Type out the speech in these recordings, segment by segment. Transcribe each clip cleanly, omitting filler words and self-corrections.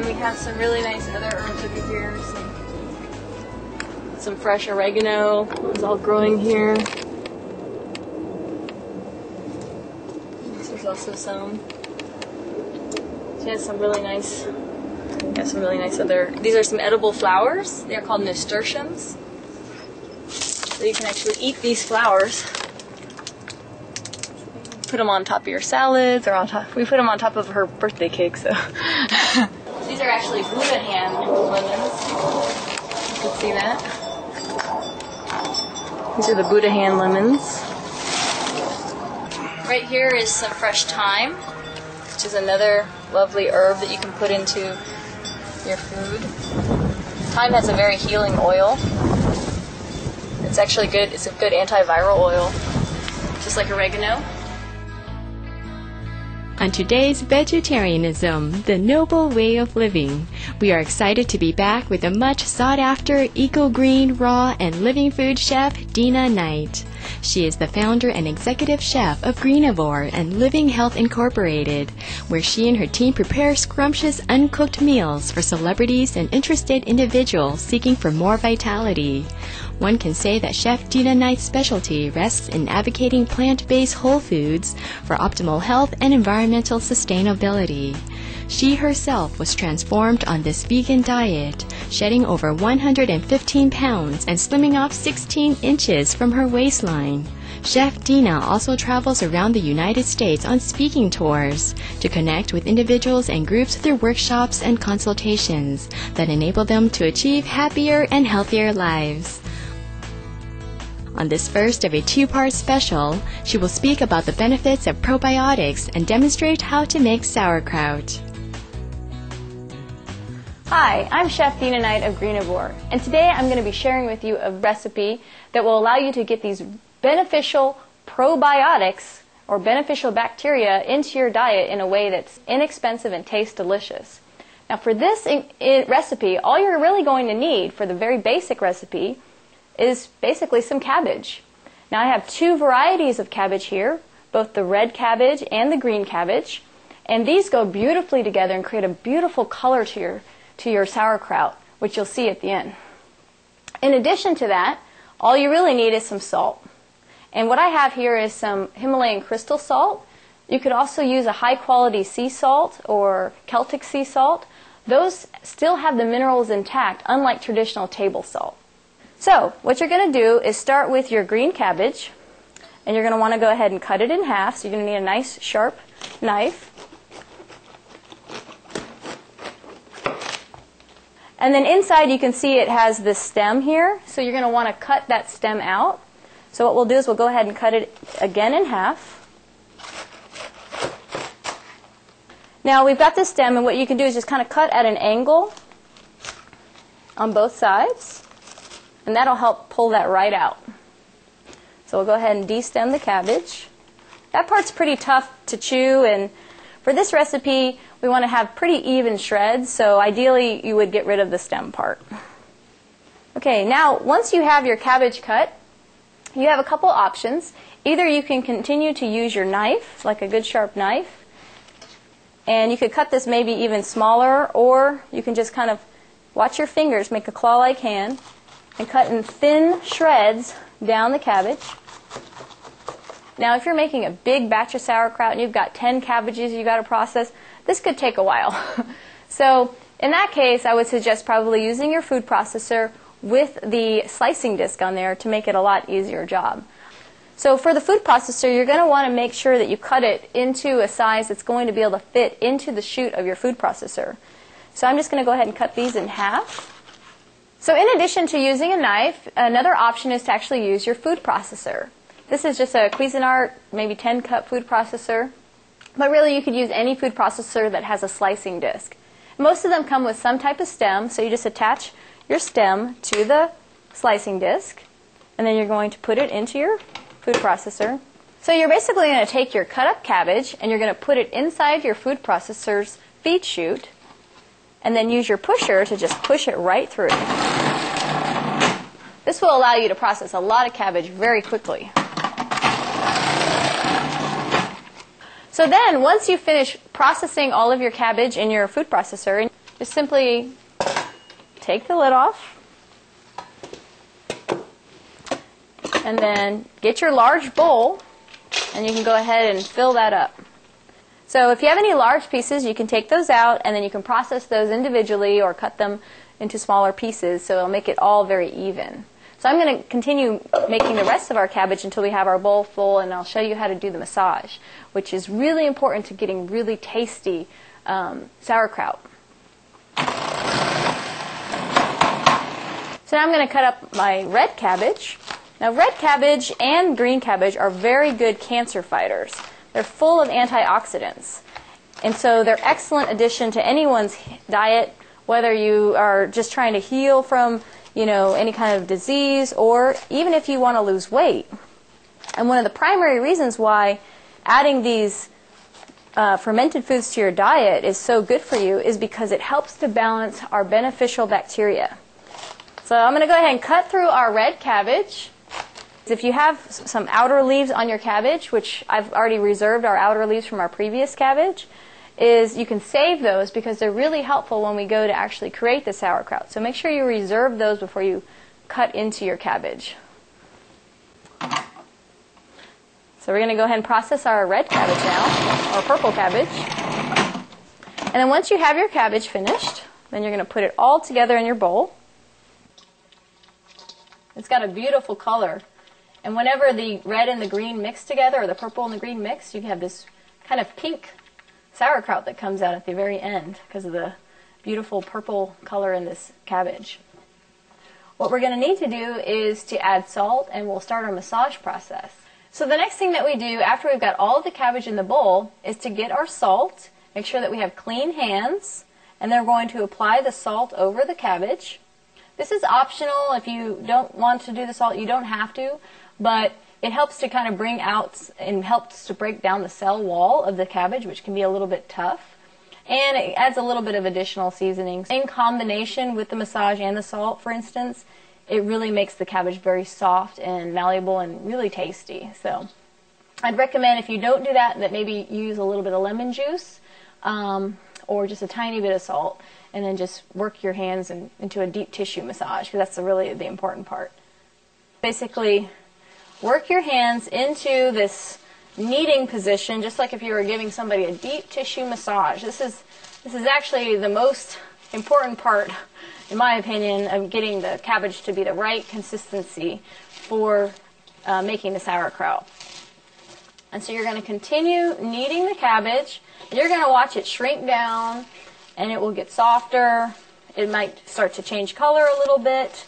then we have some really nice other herbs over here. Some fresh oregano. It's all growing here. There's also some. She has some really nice. Got some really nice other. These are some edible flowers. They are called nasturtiums. So you can actually eat these flowers. Put them on top of your salads or on top. We put them on top of her birthday cake. So these are actually Buddha hand lemons. You can see that. These are the Buddha hand lemons. Right here is some fresh thyme, which is another lovely herb that you can put into your food. Thyme has a very healing oil. It's actually good. It's a good antiviral oil, just like oregano. On today's Vegetarianism, the noble way of living, we are excited to be back with a much sought-after eco-green, raw, and living food chef, Dina Knight. She is the founder and executive chef of Greenivore and Living Health Incorporated, where she and her team prepare scrumptious uncooked meals for celebrities and interested individuals seeking for more vitality. One can say that Chef Dina Knight's specialty rests in advocating plant-based whole foods for optimal health and environmental sustainability. She herself was transformed on this vegan diet, shedding over 115 pounds and slimming off 16 inches from her waistline. Chef Dina also travels around the United States on speaking tours to connect with individuals and groups through workshops and consultations that enable them to achieve happier and healthier lives. On this first of a two-part special, she will speak about the benefits of probiotics and demonstrate how to make sauerkraut. Hi, I'm Chef Dina Knight of Greenivore, and today I'm going to be sharing with you a recipe that will allow you to get these beneficial probiotics or beneficial bacteria into your diet in a way that's inexpensive and tastes delicious. Now for this recipe, all you're really going to need for the very basic recipe is basically some cabbage. Now I have two varieties of cabbage here, both the red cabbage and the green cabbage, and these go beautifully together and create a beautiful color to your sauerkraut, which you'll see at the end. In addition to that, all you really need is some salt. And what I have here is some Himalayan crystal salt. You could also use a high quality sea salt or Celtic sea salt. Those still have the minerals intact, unlike traditional table salt. So what you're going to do is start with your green cabbage, and you're going to want to go ahead and cut it in half. So you're going to need a nice sharp knife. And then inside you can see it has this stem here, so you're going to want to cut that stem out. So what we'll do is we'll go ahead and cut it again in half. Now we've got this stem, and what you can do is just kind of cut at an angle on both sides, and that'll help pull that right out. So we'll go ahead and de-stem the cabbage. That part's pretty tough to chew, and for this recipe we want to have pretty even shreds, so ideally you would get rid of the stem part. Okay, now once you have your cabbage cut, you have a couple options. Either you can continue to use your knife, like a good sharp knife, and you could cut this maybe even smaller, or you can just kind of watch your fingers, make a claw-like hand, and cut in thin shreds down the cabbage. Now if you're making a big batch of sauerkraut and you've got 10 cabbages you've got to process, this could take a while. So in that case, I would suggest probably using your food processor with the slicing disc on there to make it a lot easier job. So for the food processor, you're going to want to make sure that you cut it into a size that's going to be able to fit into the chute of your food processor. So I'm just going to go ahead and cut these in half. So in addition to using a knife, another option is to actually use your food processor. This is just a Cuisinart, maybe 10-cup food processor. But really you could use any food processor that has a slicing disc. Most of them come with some type of stem, so you just attach your stem to the slicing disc, and then you're going to put it into your food processor. So you're basically going to take your cut up cabbage and you're going to put it inside your food processor's feed chute, and then use your pusher to just push it right through. This will allow you to process a lot of cabbage very quickly. So then, once you finish processing all of your cabbage in your food processor, just simply take the lid off and then get your large bowl, and you can go ahead and fill that up. So if you have any large pieces, you can take those out and then you can process those individually or cut them into smaller pieces, so it'll make it all very even. So I'm going to continue making the rest of our cabbage until we have our bowl full, and I'll show you how to do the massage, which is really important to getting really tasty sauerkraut. So now I'm going to cut up my red cabbage. Now red cabbage and green cabbage are very good cancer fighters. They're full of antioxidants, and so they're excellent addition to anyone's diet, whether you are just trying to heal from any kind of disease, or even if you want to lose weight. And one of the primary reasons why adding these fermented foods to your diet is so good for you is because it helps to balance our beneficial bacteria. So I'm going to go ahead and cut through our red cabbage. If you have some outer leaves on your cabbage, which I've already reserved our outer leaves from our previous cabbage, is you can save those because they're really helpful when we go to actually create the sauerkraut. So make sure you reserve those before you cut into your cabbage. So we're going to go ahead and process our red cabbage now, or purple cabbage. And then once you have your cabbage finished, then you're going to put it all together in your bowl. It's got a beautiful color. And whenever the red and the green mix together, or the purple and the green mix, you have this kind of pink sauerkraut that comes out at the very end because of the beautiful purple color in this cabbage. What we're going to need to do is to add salt, and we'll start our massage process. So the next thing that we do after we've got all of the cabbage in the bowl is to get our salt, make sure that we have clean hands, and then we're going to apply the salt over the cabbage. This is optional. If you don't want to do the salt, you don't have to, but it helps to kind of bring out and helps to break down the cell wall of the cabbage, which can be a little bit tough. And it adds a little bit of additional seasonings. In combination with the massage and the salt, for instance, it really makes the cabbage very soft and malleable and really tasty. So I'd recommend, if you don't do that, that maybe you use a little bit of lemon juice or just a tiny bit of salt, and then just work your hands into a deep tissue massage, because that's really the important part. Basically, work your hands into this kneading position, just like if you were giving somebody a deep tissue massage. This is actually the most important part, in my opinion, of getting the cabbage to be the right consistency for making the sauerkraut. And so you're going to continue kneading the cabbage. You're going to watch it shrink down, and it will get softer. It might start to change color a little bit.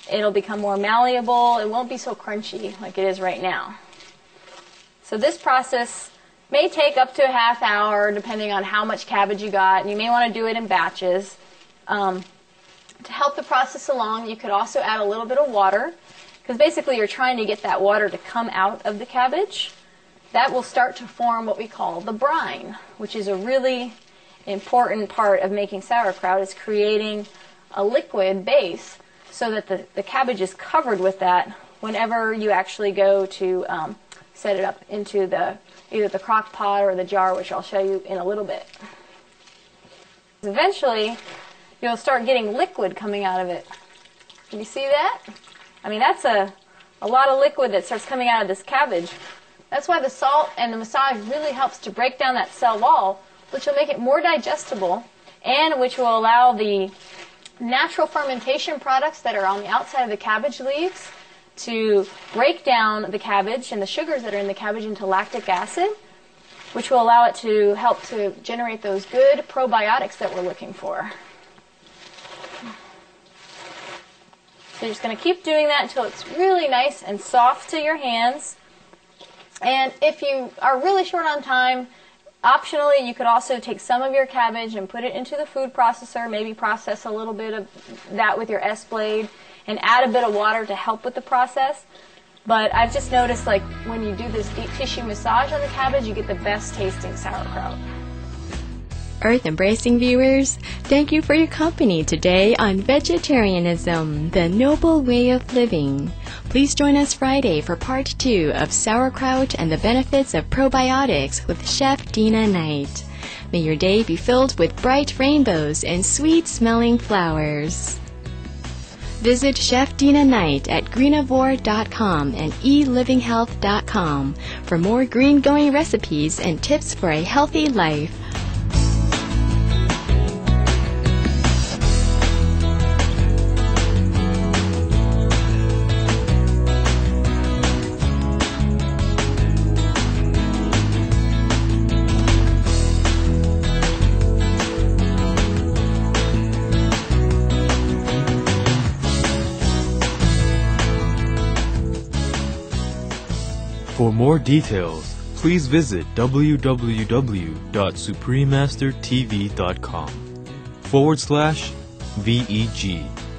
It'll become more malleable. It won't be so crunchy like it is right now. So this process may take up to a half hour depending on how much cabbage you got, and you may want to do it in batches. To help the process along, you could also add a little bit of water, because basically you're trying to get that water to come out of the cabbage. That will start to form what we call the brine, which is a really important part of making sauerkraut, is creating a liquid base so that the cabbage is covered with that whenever you actually go to set it up into either the crock pot or the jar, which I'll show you in a little bit. Eventually, you'll start getting liquid coming out of it. Can you see that? I mean, that's a lot of liquid that starts coming out of this cabbage. That's why the salt and the massage really helps to break down that cell wall, which will make it more digestible, and which will allow the natural fermentation products that are on the outside of the cabbage leaves to break down the cabbage and the sugars that are in the cabbage into lactic acid, which will allow it to help to generate those good probiotics that we're looking for. So you're just going to keep doing that until it's really nice and soft to your hands. And if you are really short on time, optionally, you could also take some of your cabbage and put it into the food processor, maybe process a little bit of that with your S-blade, and add a bit of water to help with the process. But I've just noticed, like, when you do this deep tissue massage on the cabbage, you get the best tasting sauerkraut. Earth Embracing viewers, thank you for your company today on Vegetarianism, the Noble Way of Living. Please join us Friday for part 2 of Sauerkraut and the Benefits of Probiotics with Chef Dina Knight. May your day be filled with bright rainbows and sweet-smelling flowers. Visit Chef Dina Knight at greenivore.com and elivinghealth.com for more green-going recipes and tips for a healthy life. For more details, please visit www.suprememastertv.com/VEG.